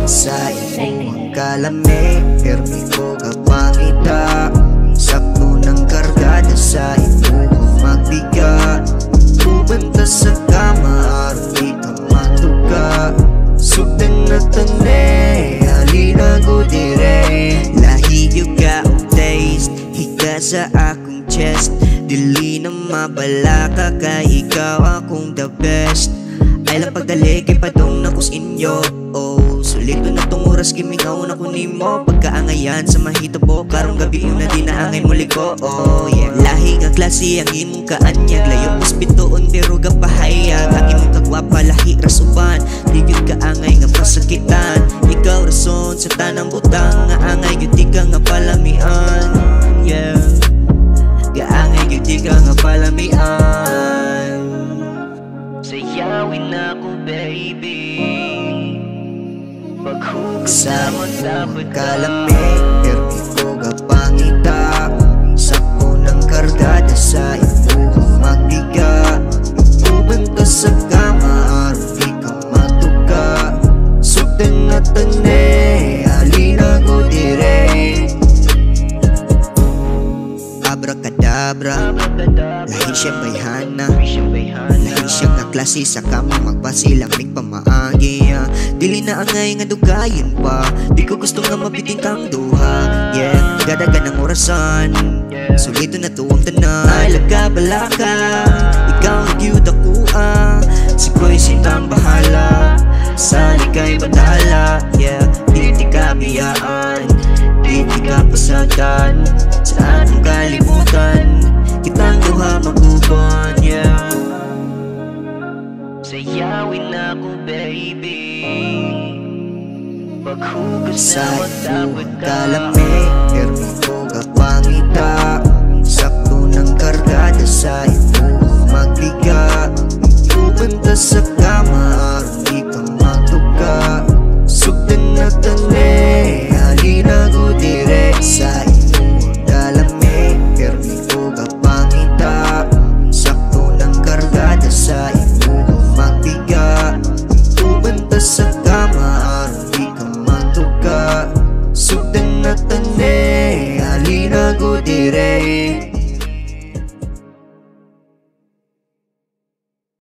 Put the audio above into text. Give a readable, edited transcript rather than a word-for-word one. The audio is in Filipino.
Sa imong kalamig, permi ko kapangita. Sakto ng kargada sa imong magbiga. Kumanta sa kama, aron di ka matuka. Sugdan na tane, halina ko dire. Lahiyo ka o taste, higa sa akong chest. Dili na mabala ka, kay ikaw akong the best. Ay lang pagdali kay padong na kus inyo. Oh, sulito na tong oras kimingaw na kunin mo. Pagkaangayan sa mahitabo, karong gabi yung na dinaangay muli ko. Oh yeah, lahi nga klase ang imong kaanyag. Layo hospitoon pero gapahayag. Ang imong kagwapa lahi rasuban. Digid kaangay nga pasakitan. Ikaw rason sa tanang butang. Nga angay yun di ka nga palamian. Yeah, gaangay yun di ka nga palamian. Sayawin ako baby, paghugot sa matapot kalamig, permi ko kapangita. Sakto ng kargada sa imong magbiga. Kumanta sa kama, aron di ka matuka. Sugdan na tane, halina ko dire. Abracadabra, lahi siya bayhana. Lahi siya nga klase sa kama, magpasilamig pamaagi. Dili na angay nga dugayin pa, di ko gusto nga mabiting kang duha. Yeah, gadagan ng orasan, sulito na tuwang tanan. Ay lagkabalaka, ikaw ang cute ako si ko'y sintang bahala. Sa likay batala, yeah, di ka biyaan, di ka pasagdan. Sa atong kalimutan, kitang duha magubon, yeah. Sayawin ako baby, paghugot sa matapot kalamig, permi ko kapangita. Sakto ng kargada sa imong magbiga. Kumanta sa kama,